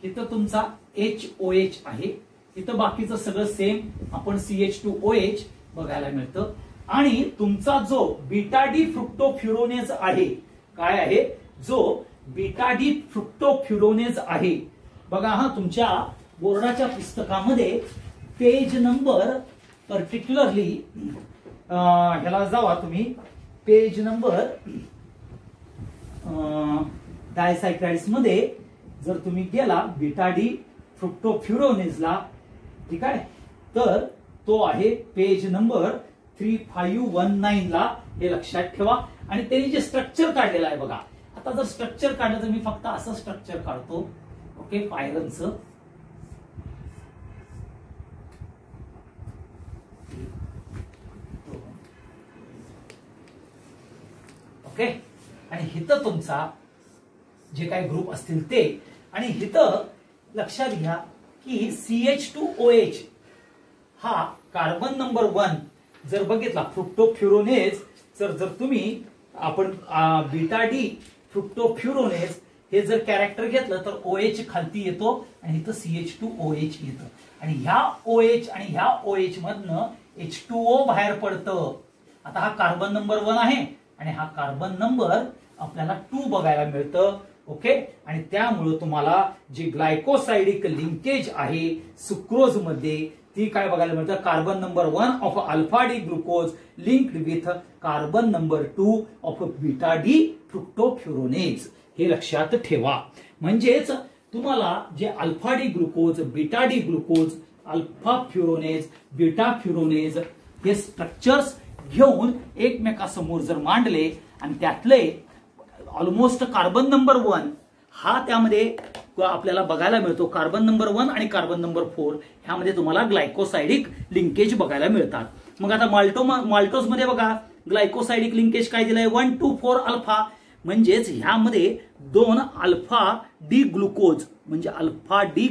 इथं तुमचा HOH आहे, इथं बाकीचं सगळं सेम आपण CH2OH बघायला मिळतं. आणि तुमचा जो बीटा डी फ्रुक्टोफ्युरोनेज आहे, काय आहे, जो बीटा डी फ्रुक्टोफ्युरोनेज आहे बघा. हा तुमच्या बोर्डाच्या पुस्तकामध्ये पेज नंबर पर्टिक्युलरली ह्याला जावा तुम्ही, पेज नंबर डायसायक्राइड्स मध्ये जर तुम्ही गेला बीटा डी फ्रुक्टोफ्युरोनेजला, ठीक आहे, तर तो आहे पेज नंबर 3519 ला, हे लक्षात ठेवा. आणि त्यांनी जे स्ट्रक्चर काढलेलं आहे बघा, आता जर स्ट्रक्चर काढलं तर मी फक्त असं स्ट्रक्चर काढतो, ओके, पायरनचं. ओके, आणि इथं तुमचा जे काही ग्रुप असतील ते, आणि इथं लक्षात घ्या की CH2OH हा कार्बन नंबर 1 जर बघितला फ्रुक्टोफ्युरोनेज, जर तुम्ही आपण बीटा डी फ्रुक्टोफ्युरोनेज हे जर कॅरेक्टर घेतलं तर OH खालती येतो आणि इथं CH2OH येतं. आणि ह्या OH आणि ह्या OH मधनं H2O बाहेर पडतं. आता हा कार्बन नंबर 1 आहे आणि हा कार्बन नंबर आपल्याला 2 बघायला मिळतं. ओके, आणि त्यामुळे तुम्हाला जी ग्लायकोसायडिक लिंकेज आहे सुक्रोज मध्ये ती काय बघायला मिळतं, carbon number 1 of alpha D glucose linked with carbon number 2 of beta D fructofuranose. हे लक्षात ठेवा. म्हणजेच तुम्हाला जे alpha D glucose, beta D glucose, alpha furanose, beta furanose हे स्ट्रक्चर्स घेऊन एकमेकासमोर जर मांडले आणि त्यातले ऑलमोस्ट कार्बन नंबर 1 हा त्यामध्ये आपल्याला बघायला मिळतो. कार्बन नंबर 1 आणि कार्बन नंबर 4 ह्यामध्ये तुम्हाला ग्लायकोसायडिक लिंकेज बघायला मिळतात. मग आता माल्टोज मध्ये बघा ग्लायकोसायडिक लिंकेज काय दिलंय, 1 to 4 अल्फा. म्हणजेच ह्यामध्ये 2 अल्फा डी ग्लुकोज म्हणजे अल्फा डी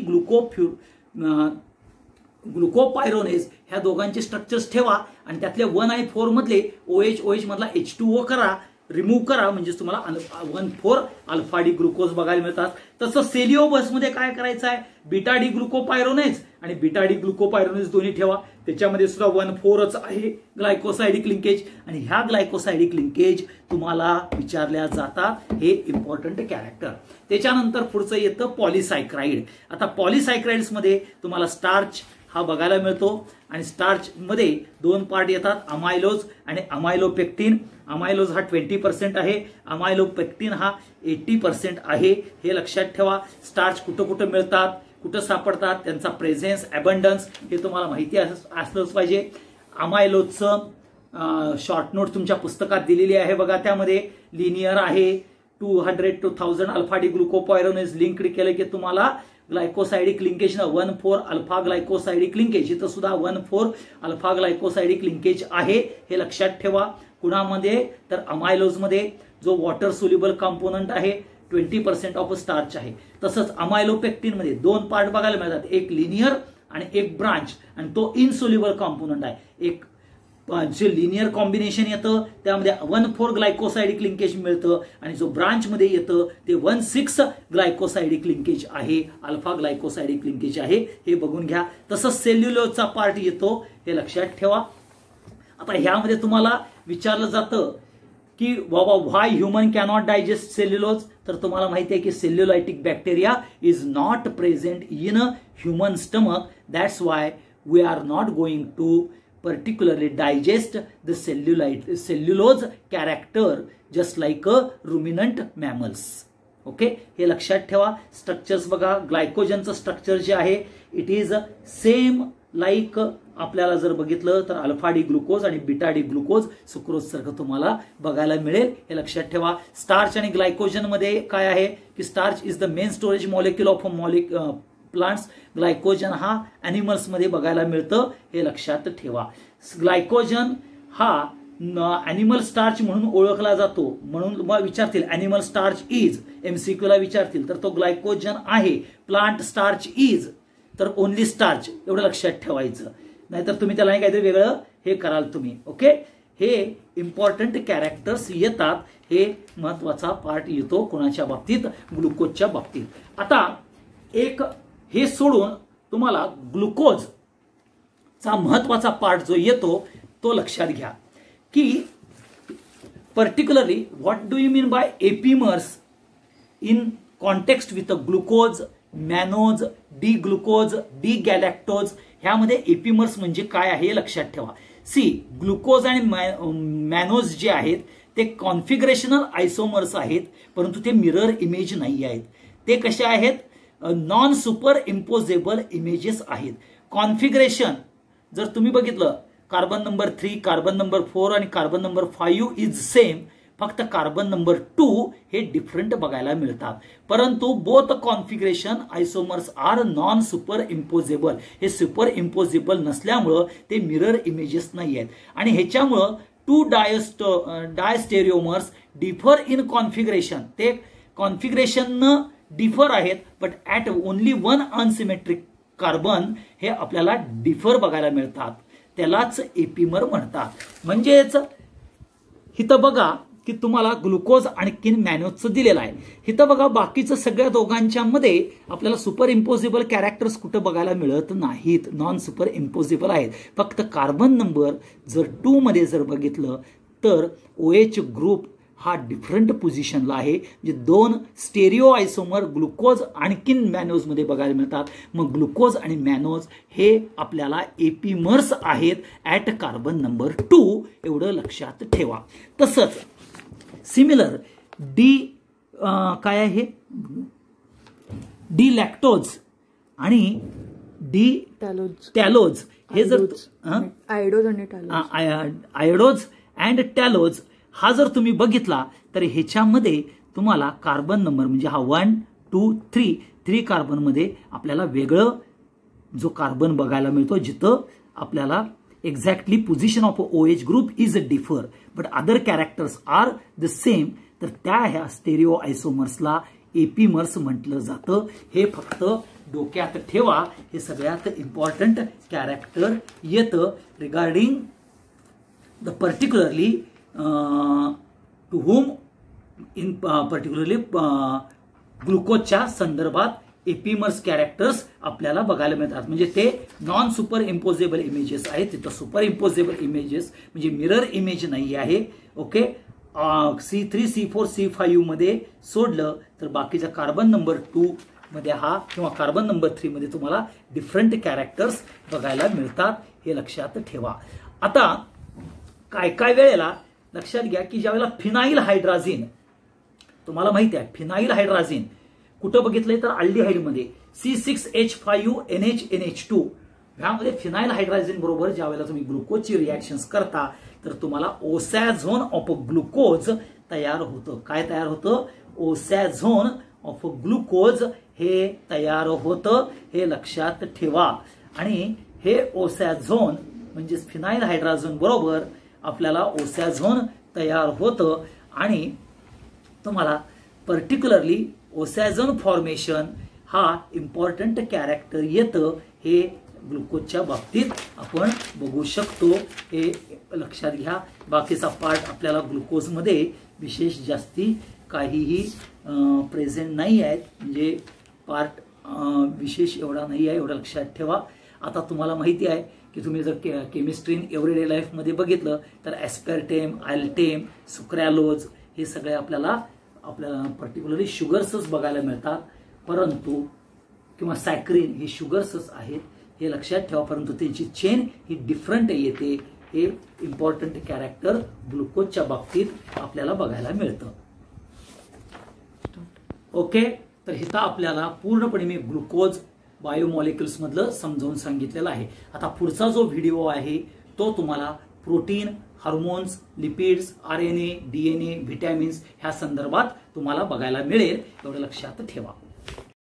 ग्लुकोपायरोनेज ह्या दोघांचे स्ट्रक्चर्स ठेवा आणि त्यातले 1 आणि 4 मधले OH मधला H2O करा, रिमूव्ह करा, म्हणजे तुम्हाला 1,4 अल्फा डी ग्लुकोज बघायला मिळतात. तसं सेलिओबस मध्ये काय करायचं आहे, बीटा डी ग्लुकोपायरोनेज आणि बीटा डी ग्लुकोपायरोनेज दोन्ही ठेवा. त्याच्यामध्ये सुद्धा 1,4च आहे ग्लायकोसायडिक लिंकेज आणि ह्या ग्लायकोसायडिक लिंकेज तुम्हाला विचारल्या जातात. हे इम्पॉर्टंट कॅरेक्टर. त्याच्यानंतर पुढचं येतं पॉलिसायक्राइड. आता पॉलिसायक्राइड्स मध्ये तुम्हाला स्टार्च हा बघायला मिळतो आणि स्टार्च मध्ये 2 पार्ट येतात, अमायलोज आणि अमायलोपेक्टिन. अमायलोज हा 20% आहे, अमायलोपेक्टिन हा 80% आहे. हे लक्षात ठेवा. स्टार्च कुठं कुठं मिळतात, कुठं सापडतात, त्यांचा प्रेझेन्स, अबंडन्स हे तुम्हाला माहिती असलंच पाहिजे. अमायलोजचं शॉर्ट नोट तुमच्या पुस्तकात दिलेली आहे बघा, त्यामध्ये लिनियर आहे. 200 to 1000 अल्फा डी ग्लुकोपायरोनेज लिंक्ड केलं की तुम्हाला ग्लायकोसायडिक लिंकेज 1,4 अल्फा ग्लायकोसायडिक लिंकेज, इथं सुद्धा 1,4 अल्फा ग्लायकोसायडिक लिंकेज आहे. हे लक्षात ठेवा. कुणामध्ये तर अमायलोज मध्ये जो वॉटर सोल्युबल कंपोनंट आहे 20% ऑफ स्टार्च आहे. तसंच अमायलोपेक्टिन मध्ये 2 पार्ट बघायला मिळतात, एक लिनियर आणि एक ब्रांच, आणि तो इनसोल्युबल कंपोनंट आहे. एक जे लिनियर कॉम्बिनेशन येतं त्यामध्ये 1,4 ग्लायकोसायडिक लिंकेज मिळतं आणि जो ब्रांच मध्ये येतं ते 1,6 ग्लायकोसायडिक लिंकेज आहे, अल्फा ग्लायकोसायडिक लिंकेज आहे. हे बघून घ्या. तसंच सेल्युलोजचा पार्ट येतो, हे लक्षात ठेवा. आता ह्यामध्ये तुम्हाला विचारलं जातं की बाबा why human cannot digest cellulose, तर तुम्हाला माहिती आहे की cellulolytic bacteria is not present in human stomach, that's why we are not going to particularly digest the cellulose character just like a ruminant mammals. Okay, हे लक्षात ठेवा. Structures बघा, ग्लायकोजनचं structure जे आहे इट इज सेम लाईक आपल्याला जर बघितलं तर अल्फा डी ग्लुकोज आणि बीटा डी ग्लुकोज सुक्रोज सारखं तुम्हाला बघायला मिळेल. हे लक्षात ठेवा. स्टार्च आणि ग्लायकोजन मध्ये काय आहे की starch is the main storage molecule of plants, glycogen हा अॅनिमल्स मध्ये बघायला मिळतं. हे लक्षात ठेवा. ग्लायकोजन हा अॅनिमल स्टार्च म्हणून ओळखला जातो. म्हणून मग विचारतील अॅनिमल स्टार्च इज, MCQ ला विचारतील तर तो ग्लायकोजन आहे. प्लांट स्टार्च इज तर ओनली स्टार्च, एवढं लक्षात ठेवायचं. नाहीतर तुम्ही त्याला काहीतरी वेगळं हे कराल तुम्ही. ओके, हे इम्पॉर्टंट कॅरेक्टर्स येतात. हे महत्वाचा पार्ट येतो कोणाच्या बाबतीत, ग्लुकोजच्या बाबतीत. आता एक हे सोडून तुम्हाला ग्लुकोजचा महत्वाचा पार्ट जो येतो तो लक्षात घ्या की particularly what do you mean by epimers in context with glucose, mannose, D glucose, D galactose. ह्यामध्ये एपिमर्स म्हणजे काय आहे हे लक्षात ठेवा. सी, ग्लुकोज आणि मॅनोज जे आहेत ते कॉन्फिगरेशनल आयसोमर्स आहेत, परंतु ते मिरर इमेज नाही आहेत. ते कसे आहेत? नॉन सुपर इम्पोजेबल इमेजेस आहेत. कॉन्फिगरेशन जर तुम्ही बघितलं, कार्बन नंबर 3, कार्बन नंबर 4 आणि कार्बन नंबर 5 इज सेम, फक्त कार्बन नंबर 2 हे डिफरंट बघायला मिळतात. परंतु both configuration isomers are non superimposable. हे सुपर इम्पोजेबल नसल्यामुळं ते मिरर इमेजेस नाही आहेत. आणि ह्याच्यामुळं 2 डायस्टेरिओमर्स डिफर इन कॉन्फिगरेशन. ते कॉन्फिगरेशन डिफर आहेत, but at only 1 unsymmetric carbon हे आपल्याला डिफर बघायला मिळतात. त्यालाच एपिमर म्हणतात. म्हणजेच इथं बघा की तुम्हाला ग्लुकोज आणखीन मॅनोजचं दिलेलं आहे. इथं बघा बाकीचं सगळ्या दोघांच्या मध्ये आपल्याला सुपर इम्पोजिबल कॅरेक्टर्स कुठं बघायला मिळत नाहीत, नॉन सुपर इम्पोजिबल आहेत. फक्त कार्बन नंबर जर 2 मध्ये जर बघितलं तर OH ग्रुप हा डिफरंट पोझिशनला आहे. म्हणजे 2 स्टेरिओ आयसोमर ग्लुकोज आणखीन मॅनोज मध्ये बघायला मिळतात. मग ग्लुकोज आणि मॅनोज हे आपल्याला एपिमर्स आहेत ऍट कार्बन नंबर 2, एवढं लक्षात ठेवा. तसंच सिमिलर डी काय आहे, डी लॅक्टोज आणि डी टॅलोज हे जर आयोडोज अँड टॅलोज हा जर तुम्ही बघितला तर ह्याच्यामध्ये तुम्हाला कार्बन नंबर म्हणजे हा 1, 2, 3 कार्बन मध्ये आपल्याला वेगळं जो कार्बन बघायला मिळतो, जिथं आपल्याला exactly position of OH group is differ but other characters are the same. तर त्या ह्या स्टेरिओ आयसोमर्सला एपिमर्स म्हटलं जातं. हे फक्त डोक्यात ठेवा. हे सगळ्यात इम्पॉर्टंट कॅरेक्टर येतं regarding the particularly to whom in particularly ग्लुकोजच्या संदर्भात एपिमर्स कॅरेक्टर्स आपल्याला बघायला मिळतात. म्हणजे ते नॉन सुपर इम्पोजेबल इमेजेस आहेत. तिथं सुपर इम्पोजेबल इमेजेस म्हणजे मिरर इमेज नाही आहे. ओके, C3, C4, C5 मध्ये सोडलं तर बाकीच्या कार्बन नंबर 2 मध्ये हा किंवा कार्बन नंबर 3 मध्ये तुम्हाला डिफरंट कॅरेक्टर्स बघायला मिळतात. हे लक्षात ठेवा. आता काय वेळेला लक्षात घ्या की ज्यावेळेला फिनाइल हायड्राझिन, तुम्हाला माहिती आहे फिनाइल हायड्राझिन कुठं बघितलंय तर अल्डिहाइड मध्ये C6H5NH2 ह्यामध्ये फिनाइल हायड्राझिन बरोबर ज्यावेळेला तुम्ही ग्लुकोजची रिॲक्शन्स करता तर तुम्हाला ओसॅझोन ऑफ ग्लुकोज तयार होतं. काय तयार होतं? ओसॅझोन ऑफ ग्लुकोज हे तयार होतं. हे लक्षात ठेवा. आणि हे ओसॅझोन म्हणजे फिनाइल हायड्राझिन बरोबर आपल्याला ओसॅझोन तयार होतं. आणि तुम्हाला पर्टिक्युलरली ओसॅझोन फॉर्मेशन हा इम्पॉर्टंट कॅरेक्टर येतं. हे ग्लुकोजच्या बाबतीत आपण बघू शकतो. हे लक्षात घ्या. बाकीचा पार्ट आपल्याला ग्लुकोजमध्ये विशेष जास्ती काहीही प्रेझेंट नाही आहेत. म्हणजे पार्ट विशेष एवढा नाही आहे, एवढं लक्षात ठेवा. आता तुम्हाला माहिती आहे की तुम्ही जर केमिस्ट्री इन एव्हरीडे लाईफमध्ये बघितलं तर ॲस्पेर्टेम, आल्टेम, सुक्रॅलोज हे सगळे आपल्याला पर्टिक्युलरली शुगर्सच बघायला मिळतात. परंतु किंवा सॅक्रिन हे शुगर्सच आहेत हे लक्षात ठेवा. परंतु त्यांची चेन ही डिफरंट येते. हे इम्पॉर्टंट कॅरेक्टर ग्लुकोजच्या बाबतीत आपल्याला बघायला मिळतं. ओके, तर इथं आपल्याला पूर्णपणे मी ग्लुकोज बायोमॉलिक्युल्स मधलं समजावून सांगितलेलं आहे. आता पुढचा जो व्हिडिओ आहे तो तुम्हाला protein, hormones, lipids, RNA, DNA, vitamins ह्या संदर्भात तुम्हाला बघायला मिळेल. एवढं लक्षात ठेवा.